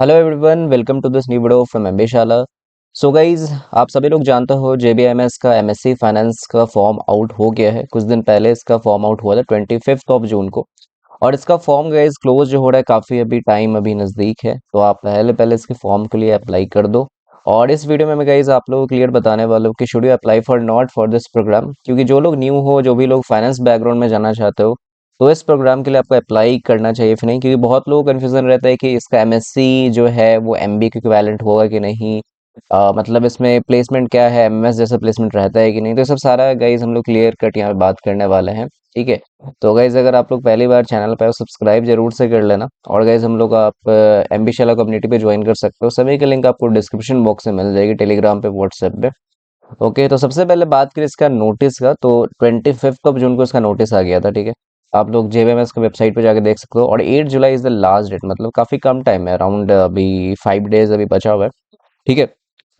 Hello everyone, welcome to this new video from MBShala. So guys, आप सभी लोग जानते हो जेबीएमएस का एमएससी फाइनेंस का फॉर्म आउट हो गया है। कुछ दिन पहले इसका फॉर्म आउट हुआ था 25 जून को। और इसका फॉर्म गाइज क्लोज जो हो रहा है, काफ़ी अभी टाइम अभी नज़दीक है, तो आप पहले पहले इसके फॉर्म के लिए अप्लाई कर दो। और इस वीडियो में मैं गाइज आप लोगों को क्लियर बताने वाला हूँ कि should you apply for not for this programme, क्योंकि जो लोग न्यू हो, जो भी लोग फाइनेंस बैकग्राउंड में जाना चाहते हो, तो इस प्रोग्राम के लिए आपको अप्लाई करना चाहिए फिर नहीं, क्योंकि बहुत लोगों को कन्फ्यूजन रहता है कि इसका एमएससी जो है वो एमबीए के इक्विवेलेंट होगा कि नहीं। मतलब इसमें प्लेसमेंट क्या है, एमएस जैसा प्लेसमेंट रहता है कि नहीं, तो ये सब सारा गाइज हम लोग क्लियर कट यहाँ पे बात करने वाले हैं। ठीक है। तो गाइज अगर आप लोग पहली बार चैनल पे हो, सब्सक्राइब जरूर से कर लेना। और गाइज हम लोग आप एमबीशाला कम्युनिटी पे ज्वाइन कर सकते हो, सभी के लिंक आपको डिस्क्रिप्शन बॉक्स में मिल जाएगी, टेलीग्राम पे, व्हाट्सएप पे। ओके, तो सबसे पहले बात करें इसका नोटिस का, तो 25 जून को इसका नोटिस आ गया था। ठीक है। आप लोग जेबीएमएस की वेबसाइट पे जाके देख सकते हो, और 8 July is the last date, मतलब काफी कम टाइम है, अराउंड अभी 5 डेज अभी बचा हुआ है। ठीक है।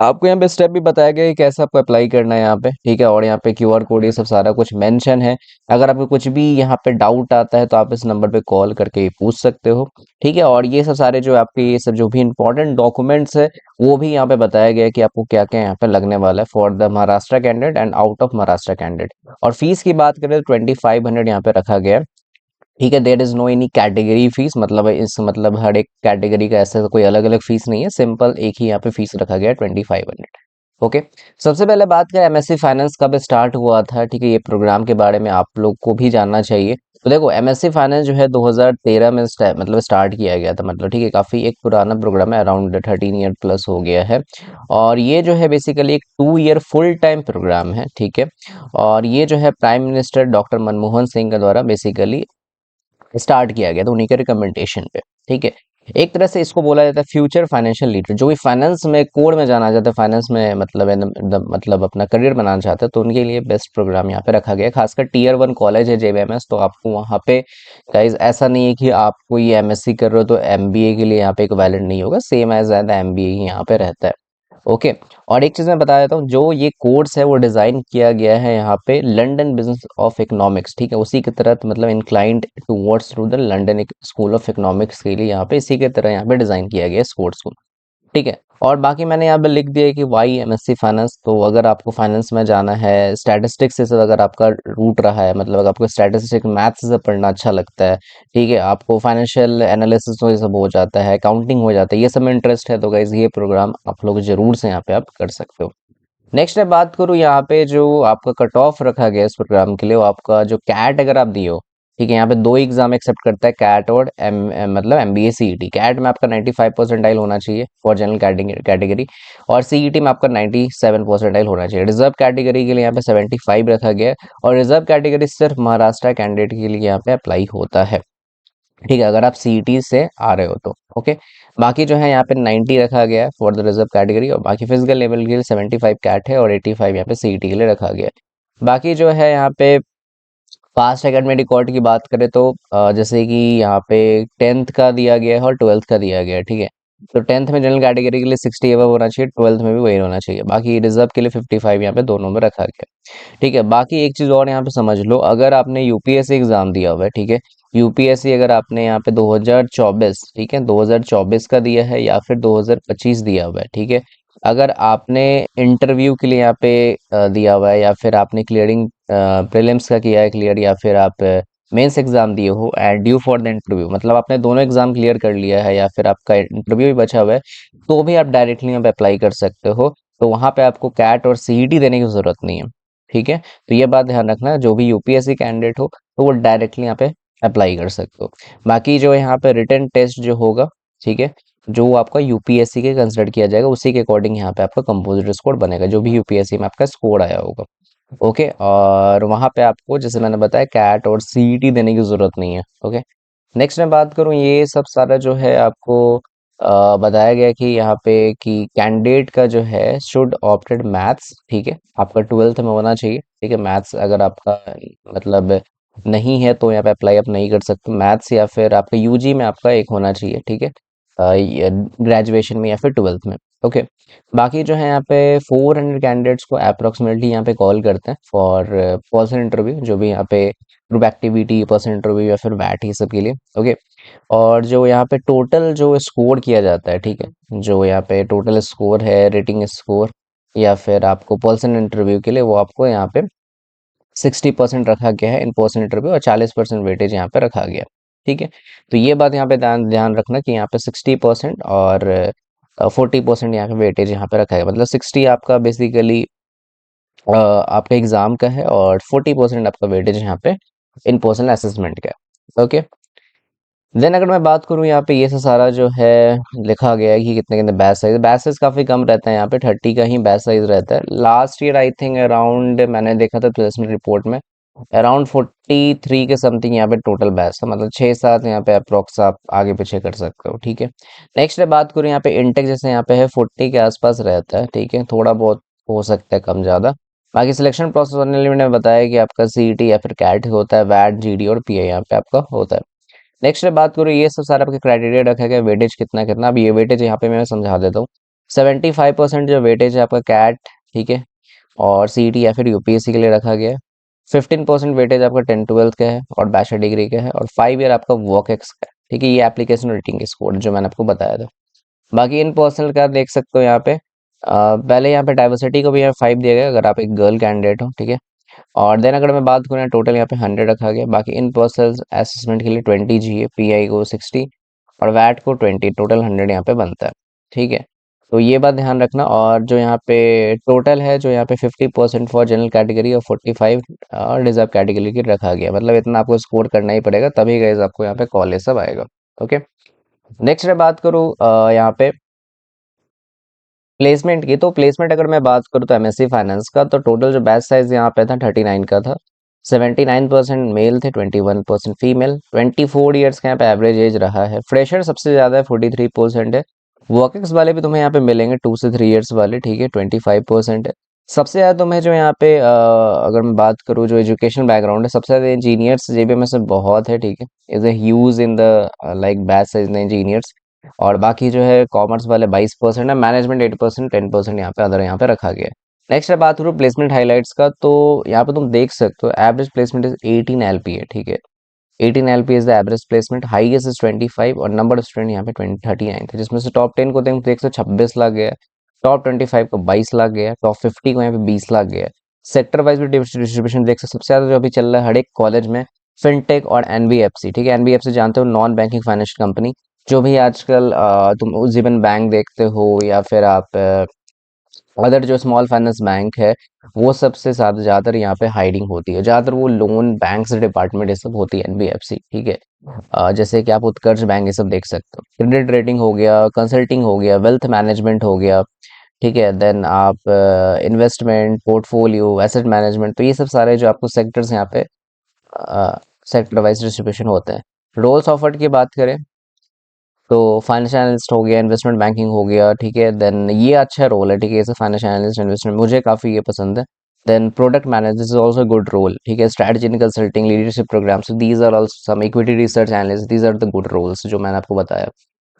आपको यहाँ पे स्टेप भी बताया गया है कि कैसे आपको अप्लाई करना है यहाँ पे। ठीक है। और यहाँ पे क्यूआर कोड ये सब सारा कुछ मेंशन है। अगर आपको कुछ भी यहाँ पे डाउट आता है तो आप इस नंबर पे कॉल करके पूछ सकते हो। ठीक है। और ये सब सारे जो आपके ये सब जो भी इंपॉर्टेंट डॉक्यूमेंट्स है, वो भी यहाँ पे बताया गया है कि आपको क्या क्या यहाँ पे लगने वाला है for the Maharashtra candidate and out of Maharashtra candidate. और फीस की बात करें तो 2500 यहाँ पे रखा गया है। ठीक है। There is no any category fees, मतलब इस मतलब हर एक कैटेगरी का ऐसा कोई अलग अलग फीस नहीं है, सिंपल एक ही यहाँ पे फीस रखा गया है, 2500। ओके। सबसे पहले बात करें एमएससी फाइनेंस कब स्टार्ट हुआ था। ठीक है। ये प्रोग्राम के बारे में आप लोग को भी जानना चाहिए। तो देखो, एमएससी फाइनेंस जो है 2013 में मतलब स्टार्ट किया गया था, मतलब ठीक है, काफी एक पुराना प्रोग्राम है, अराउंड 13 ईयर प्लस हो गया है। और ये जो है बेसिकली एक 2 ईयर फुल टाइम प्रोग्राम है। ठीक है। और ये जो है prime minister doctor Manmohan Singh के द्वारा बेसिकली स्टार्ट किया गया था, उन्हीं के रिकमेंडेशन पे। ठीक है। एक तरह से इसको बोला जाता है फ्यूचर फाइनेंशियल लीडर, जो भी फाइनेंस में कोर में जाना चाहता है, फाइनेंस में मतलब मतलब अपना करियर बनाना चाहते हैं, तो उनके लिए बेस्ट प्रोग्राम यहाँ पे रखा गया है। खासकर टीयर 1 कॉलेज है जेबीएमएस, तो आपको वहाँ पे गाइज ऐसा नहीं है कि आप कोई एमएससी कर रहे हो तो एमबीए के लिए यहाँ पे एक वैलिड नहीं होगा, सेम एज एमबीए ही यहाँ पे रहता है। ओके। और एक चीज मैं बता देता हूँ, जो ये कोर्स है वो डिजाइन किया गया है यहाँ पे लंदन बिजनेस ऑफ इकोनॉमिक्स। ठीक है। उसी की तरह मतलब inclined towards through the London school of economics के लिए यहाँ पे इसी के तरह यहाँ पे डिजाइन किया गया है इस कोर्स को। ठीक है। और बाकी मैंने यहाँ पे लिख दिया है कि वाई एमएससी फाइनेंस। तो अगर आपको फाइनेंस में जाना है, स्टैटिस्टिक्स से अगर आपका रूट रहा है, मतलब अगर आपको स्टैटिस्टिक्स मैथ्स से पढ़ना अच्छा लगता है, ठीक है, आपको फाइनेंशियल एनालिसिस ये सब हो जाता है, अकाउंटिंग हो जाता है, ये सब में इंटरेस्ट है, तो गाइज ये प्रोग्राम आप लोग जरूर से यहाँ पे आप कर सकते हो। नेक्स्ट मैं बात करूँ यहाँ पे जो आपका कट ऑफ रखा गया है इस प्रोग्राम के लिए, वो आपका जो कैट अगर आप दिए हो। ठीक है। यहाँ पे दो एग्जाम एक्सेप्ट करता है, कैट और मतलब एमबीए सीईटी। कैट में आपका 95 परसेंटाइल होना चाहिए फॉर जनरल कैटेगरी, और सीईटी में आपका 97 परसेंटाइल होना चाहिए। रिजर्व कैटेगरी के लिए यहाँ पे 75 रखा गया है, और रिजर्व कैटेगरी सिर्फ महाराष्ट्र कैंडिडेट के लिए यहाँ पे अप्लाई होता है। ठीक है, अगर आप सीईटी से आ रहे हो तो। ओके। बाकी जो है यहाँ पे 90 रखा गया है फॉर द रिजर्व कैटेगरी, और बाकी फिजिकल लेवल के लिए 75 कैट है, और 85 यहाँ पे सीईटी के लिए रखा गया है। बाकी जो है यहाँ पे पास्ट एकेडमिक रिकॉर्ड की बात करें तो जैसे कि यहाँ पे 10th का दिया गया है और 12th का दिया गया है। ठीक है। तो 10th में जनरल कैटेगरी के लिए 60 एबव होना चाहिए, 12th में भी वही होना चाहिए। बाकी रिजर्व के लिए 55 यहाँ पे दोनों में रखा गया है। ठीक है। बाकी एक चीज और यहाँ पे समझ लो, अगर आपने यूपीएससी एग्जाम दिया हुआ है, ठीक है, यूपीएससी अगर आपने यहाँ पे 2024, ठीक है, 2024 का दिया है या फिर 2025 दिया हुआ है, ठीक है, अगर आपने इंटरव्यू के लिए यहाँ पे दिया हुआ है, या फिर आपने क्लियरिंग प्रीलिम्स का किया है क्लियर, या फिर आप मेंस एग्जाम दिए हो and due for the interview, मतलब आपने दोनों एग्जाम क्लियर कर लिया है या फिर आपका इंटरव्यू भी बचा हुआ है, तो भी आप डायरेक्टली यहाँ पे अप्लाई कर सकते हो। तो वहां पे आपको कैट और सीईटी देने की जरूरत नहीं है। ठीक है। तो ये बात ध्यान रखना, जो भी यूपीएससी कैंडिडेट हो तो वो डायरेक्टली यहाँ पे अप्लाई कर सकते हो। बाकी जो यहाँ पे रिटन टेस्ट जो होगा, ठीक है, जो आपका यूपीएससी के कंसिडर किया जाएगा, उसी के अकॉर्डिंग यहाँ पे आपका कंपोजिट स्कोर बनेगा, जो भी यूपीएससी में आपका स्कोर आया होगा। ओके। और वहां पे आपको जैसे मैंने बताया कैट और सीईटी देने की जरूरत नहीं है। ओके। नेक्स्ट मैं बात करूं, ये सब सारा जो है आपको बताया गया कि यहाँ पे कि कैंडिडेट का जो है शुड ऑप्टेड मैथ्स। ठीक है। आपका 12th में होना चाहिए। ठीक है। मैथ्स अगर आपका मतलब नहीं है तो यहाँ पे अप्लाई आप नहीं कर सकते मैथ्स, या फिर आपका यूजी में आपका एक होना चाहिए। ठीक है। ग्रेजुएशन में या फिर 12th में। ओके। बाकी जो है यहाँ पे 400 कैंडिडेट्स को अप्रोक्सीमेटली यहाँ पे कॉल करते हैं फॉर पर्सनल इंटरव्यू, जो भी यहाँ पे ग्रुप एक्टिविटी, पर्सनल इंटरव्यू या फिर वैट, ही सब के लिए। ओके। और जो यहाँ पे टोटल जो स्कोर किया जाता है, ठीक है, जो यहाँ पे टोटल स्कोर है, रेटिंग स्कोर या फिर आपको पर्सनल इंटरव्यू के लिए, वो आपको यहाँ पे 60% रखा गया है इन पर्सन इंटरव्यू और 40% वेटेज यहाँ पे रखा गया है। ठीक है। तो ये बात यहाँ पे ध्यान ध्यान रखना कि यहाँ पे 60% और 40% यहाँ पे वेटेज यहाँ पे रखा है, मतलब 60 आपका बेसिकली आपका एग्जाम का है और 40% आपका वेटेज यहाँ पे इन पर्सनल असेसमेंट का है। ओके। देन अगर मैं बात करूँ यहाँ पे, ये से सारा जो है लिखा गया है कि कितने कितने बैच साइज काफ़ी कम रहता है यहाँ पे, 30 का ही बैच साइज रहता है। Last year I think around, मैंने देखा था प्लेसमेंट रिपोर्ट में, अराउंड 43 के समथिंग यहाँ पे टोटल बैच था, मतलब 6-7 यहाँ पे अप्रोक्स आप आगे पीछे कर सकते हो। ठीक है। नेक्स्ट बात करूँ यहाँ पे इंटेक, जैसे यहाँ पे है 40 के आसपास रहता है। ठीक है, थोड़ा बहुत हो सकता है कम ज़्यादा। बाकी सिलेक्शन प्रोसेस मैंने बताया कि आपका सीईटी या फिर कैट होता है, वैट, जीडी और पीआई यहाँ पे आपका होता है। नेक्स्ट बात करूँ, ये सब सारा आपके क्राइटेरिया रखा गया, वेटेज कितना कितना। अब ये वेटेज यहाँ पे मैं समझा देता हूँ। 75% जो वेटेज है आपका कैट, ठीक है, और सीईटी या फिर यूपीएससी के लिए रखा गया है। 15% वेटेज आपका 10-12 का है और बैचलर डिग्री का है, और 5 ईयर आपका वर्क एक्स का है। ठीक है, ये एप्लीकेशन रेटिंग स्कोर जो मैंने आपको बताया था। बाकी इन पर्सनल का देख सकते हो यहाँ पे, पहले यहाँ पे डाइवर्सिटी को भी यहाँ 5 दिया गया अगर आप एक गर्ल कैंडिडेट हो। ठीक है। और देन अगर मैं बात करूँ, टोटल यहाँ पे 100 रखा गया। बाकी इन पर्सन असेसमेंट के लिए 20 जीए, पीआई को 60 और वैट को 20, टोटल 100 यहाँ पे बनता है। ठीक है। तो ये बात ध्यान रखना। और जो यहाँ पे टोटल है, जो यहाँ पे 50% फॉर जनरल कैटेगरी और 45 और रिजर्व कैटेगरी की रखा गया, मतलब इतना आपको स्कोर करना ही पड़ेगा, तभी गाइस आपको यहाँ पे कॉलेज सब आएगा। ओके। नेक्स्ट मैं बात करूँ यहाँ पे प्लेसमेंट की, तो प्लेसमेंट अगर मैं बात करूँ तो एमएससी फाइनेंस का, तो टोटल जो बैच साइज यहाँ पे था 39 का था। 79% मेल थे, 21% फीमेल। 24 ईयर्स का यहाँ पे एवरेज एज रहा है। फ्रेशर सबसे ज़्यादा है, 43% है। वर्किंग्स वाले भी तुम्हें यहाँ पे मिलेंगे 2 से 3 ईयर्स वाले, ठीक है, 25% है। सबसे ज़्यादा तुम्हें जो यहाँ पे अगर मैं बात करूँ जो एजुकेशन बैकग्राउंड है, सबसे ज़्यादा इंजीनियर्स जेबीएम में से बहुत है। ठीक है, is a huge in the like batch size in engineers. और बाकी जो है कॉमर्स वाले 22% है, मैनेजमेंट 8%, 10% यहाँ पे अदर यहाँ पे रखा गया है। नेक्स्ट है बात करूँ प्लेसमेंट हाइलाइट्स का, तो यहाँ पे तुम देख सकते हो एवरेज प्लेसमेंट इज 18 एलपी है। ठीक है, 18 LP is the average placement, highest is 25 और नंबर ऑफ स्टूडेंट यहाँ पे 39 थे, जिसमें से टॉप 10 को देख सकते 26 लाख गया, टॉप 25 को 22 लाख गया, टॉप 50 को यहाँ पे 20 लाख गया। सेक्टर वाइज भी डिस्ट्रीब्यूशन देख सकते, सबसे ज्यादा जो अभी चल रहा है हर एक कॉलेज में फिनटेक और एनबीएफसी। ठीक है, एनबीएफसी जानते हो, नॉन बैंकिंग फाइनेंशियल कंपनी, जो भी आजकल तुम उज्जीवन बैंक देखते हो या फिर आप अदर जो स्मॉल फाइनेंस बैंक है, वो सबसे ज़्यादातर यहाँ पे हायरिंग होती है। ज़्यादातर वो लोन बैंक्स डिपार्टमेंट ये सब होती है एनबीएफसी। ठीक है, जैसे कि आप उत्कर्ष बैंक ये सब देख सकते हो, क्रेडिट रेटिंग हो गया, कंसल्टिंग हो गया, वेल्थ मैनेजमेंट हो गया। ठीक है, देन आप इन्वेस्टमेंट, पोर्टफोलियो, एसेट मैनेजमेंट, तो ये सब सारे जो आपको सेक्टर्स यहाँ पे सेक्टर वाइज डिस्ट्रीब्यूशन होते हैं। रोल्स ऑफर्ड की बात करें तो फाइनेंशियल एनालिस्ट हो गया, इन्वेस्टमेंट बैंकिंग हो गया। ठीक है, देन ये अच्छा रोल है। ठीक है, जैसे फाइनेंशियल एनालिस्ट, इन्वेस्टमेंट मुझे काफ़ी ये पसंद है। Then product manager is also good role. ठीक है, strategy in consulting, leadership programmes, these are also some, equity research analyst, these are the good roles जो मैंने आपको बताया।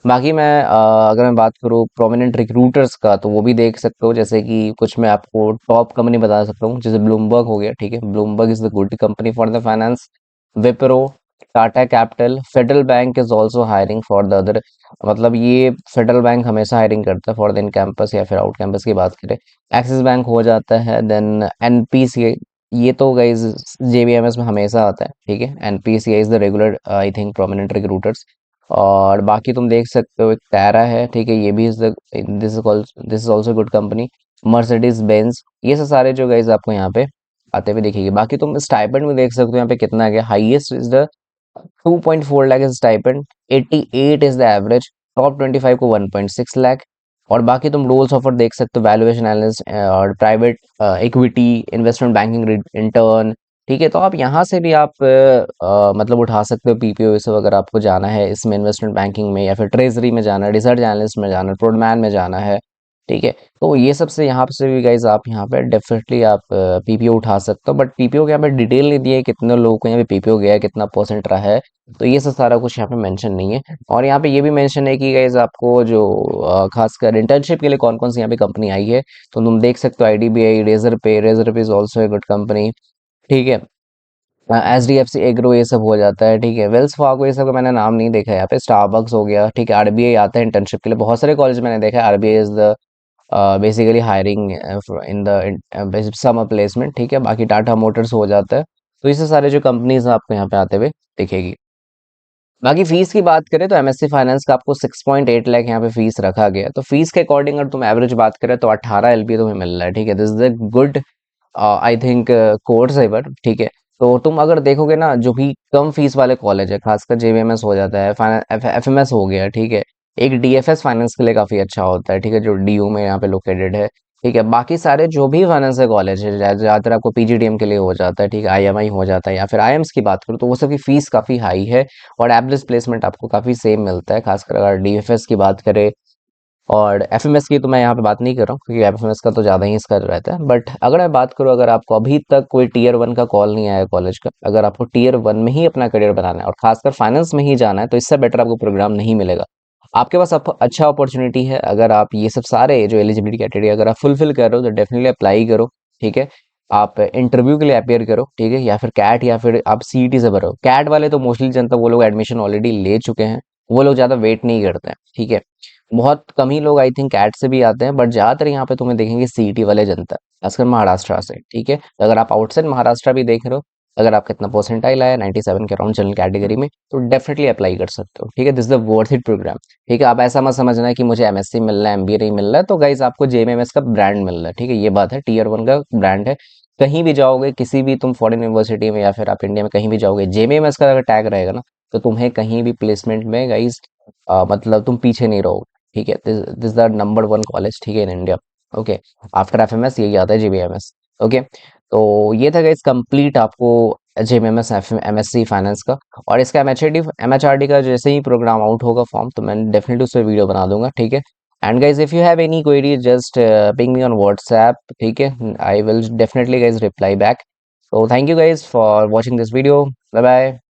बाकी मैं अगर मैं बात करूँ प्रोमिनेंट रिक्रूटर्स का, तो वो भी देख सकते हो, जैसे कि कुछ मैं आपको टॉप कंपनी बता सकता हूँ, जैसे ब्लूमबर्ग हो गया। ठीक है, Bloomberg is the good company for the finance. Wipro, Tata capital, federal bank is also hiring for the other, मतलब ये फेडरल बैंक हमेशा हायरिंग करता है फॉर द इन कैंपस या फिर आउट कैंपस की बात करें। एक्सिस बैंक हो जाता है, देन एनपीसीआई, ये तो गाइज जेबीएमएस में हमेशा आता है। ठीक है, NPCI is the regular I think prominent recruiters. और बाकी तुम देख सकते हो एक टैरा है। ठीक है, ये भी is the this is also good company. Mercedes Benz, ये सब सारे जो गाइज आपको यहाँ पे आते हुए दिखेगी। बाकी तुम स्टाइपेंड में देख सकते हो यहाँ पे कितना आ गया, highest is the 2.4 lakh is stipend, 88 is the average, top 25 को 1.6 लाख। और बाकी तुम रोल्स ऑफर देख सकते हो, वैल्यूएशन एनालिस्ट और private equity, investment banking intern. ठीक है, तो आप यहाँ से भी आप मतलब उठा सकते हो पीपीओ सब, अगर आपको जाना है इसमें इन्वेस्टमेंट बैंकिंग में या फिर ट्रेजरी में जाना है, रिसर्च एनालिस्ट में जाना है, प्रोडमैन में जाना है। ठीक है। तो ये सब से यहाँ से भी गाइज आप यहाँ पे डेफिनेटली आप पीपीओ उठा सकते हो, बट पीपीओ के यहाँ पे डिटेल नहीं दिया है कितने लोगों को यहाँ पे पीपीओ गया है, कितना परसेंट रहा है, तो ये सब सारा कुछ यहाँ पे मेंशन नहीं है। और यहाँ पे ये भी मेंशन है कि गाइज आपको जो खासकर इंटर्नशिप के लिए कौन कौन सी यहाँ पे कंपनी आई है, तो तुम देख सकते हो IDBI, Razorpay is also a good company. ठीक है। एच डी एफ सी एग्रो ये सब हो जाता है। ठीक है। वेल्स फार्गो ये सब का मैंने नाम नहीं देखा है यहाँ पे। स्टारबक्स हो गया। ठीक है। आरबीआई आता है इंटर्नशिप के लिए, बहुत सारे कॉलेज मैंने देखा है RBI is the basically hiring in the summer placement. ठीक है। बाकी टाटा मोटर्स हो जाता है। तो इससे सारे जो कंपनीज आपको यहाँ पे आते हुए दिखेगी। बाकी फीस की बात करें तो एमएससी फाइनेंस का आपको 6.8 लाख यहाँ पे फीस रखा गया है। तो फीस के अकॉर्डिंग अगर तुम एवरेज बात करें तो 18 एलपी तुम्हें मिल रहा है। ठीक है। This is a good I think course है बट ठीक है। तो तुम अगर देखोगे ना, जो भी कम फीस वाले कॉलेज है, खासकर जेबीएमएस हो जाता है, एफएमएस हो गया। ठीक है। एक डीएफएस फाइनेंस के लिए काफी अच्छा होता है। ठीक है। जो डीयू में यहाँ पे लोकेटेड है। ठीक है। बाकी सारे जो भी फाइनेंस है कॉलेज है, ज्यादातर आपको पीजीडीएम के लिए हो जाता है। ठीक है। आईएमआई हो जाता है, या फिर आईएम्स की बात करूँ तो वो सबकी फीस काफी हाई है। और एवरेज प्लेसमेंट आपको काफी सेम मिलता है, खासकर अगर डीएफएस की बात करें। और एफएमएस की तो मैं यहाँ पे बात नहीं कर रहा हूँ, क्योंकि एफएमएस का तो ज़्यादा ही इसका रहता है। बट अगर मैं बात करूँ, अगर आपको अभी तक कोई टीयर वन का कॉल नहीं आया कॉलेज का, अगर आपको टीयर वन में ही अपना करियर बनाना है और खासकर फाइनेंस में ही जाना है, तो इससे बेटर आपको प्रोग्राम नहीं मिलेगा। आपके पास अच्छा अपॉर्चुनिटी है। अगर आप ये सब सारे जो एलिजिबिलिटी क्राइटेरिया अगर आप फुलफिल कर रहे हो, तो डेफिनेटली अप्लाई करो। ठीक है। आप इंटरव्यू के लिए अपेयर करो। ठीक है। या फिर कैट, या फिर आप सीईटी से भरो। कैट वाले तो मोस्टली जनता वो लोग एडमिशन ऑलरेडी ले चुके हैं, वो लोग ज़्यादा वेट नहीं करते हैं। ठीक है। बहुत कम ही लोग आई थिंक कैट से भी आते हैं, बट ज्यादातर यहाँ पे तुम्हें देखेंगे सीईटी वाले जनता, खासकर महाराष्ट्र से। ठीक है। अगर आप आउटसाइड महाराष्ट्र भी देख रहे हो, अगर आपका इतना परसेंटाइल आया 97 के अराउंड जनरल कैटेगरी में, तो डेफिनेटली अप्लाई कर सकते हो। ठीक है। This is the worth it programme. ठीक है। आप ऐसा मत समझना है कि मुझे एमएससी मिल रहा है, एमबीए नहीं मिल रहा है, तो गाइज आपको जेएमएमएस का ब्रांड मिल रहा है। ठीक है। ये बात है, टीयर वन का ब्रांड है। कहीं भी जाओगे, किसी भी तुम फॉरेन यूनिवर्सिटी में या फिर आप इंडिया में कहीं भी जाओगे, जेएमएमएस का अगर टैग रहेगा ना, तो तुम्हें कहीं भी प्लेसमेंट में गाइज मतलब तुम पीछे नहीं रहोगे। ठीक है। This the number one college. ठीक है, in India. Okay. After FMS यही आता है, जीबीएमएस। ओके। तो ये था गाइस कंप्लीट आपको जेएमएमएस एमएससी फाइनेंस का। और इसका एमएचआरडी का जैसे ही प्रोग्राम आउट होगा फॉर्म, तो मैं डेफिनेटली उस पर वीडियो बना दूंगा। ठीक है। And guys if you have any query, just ping me on WhatsApp. ठीक है। I will definitely guys reply back. So thank you guys for watching this video. Bye bye.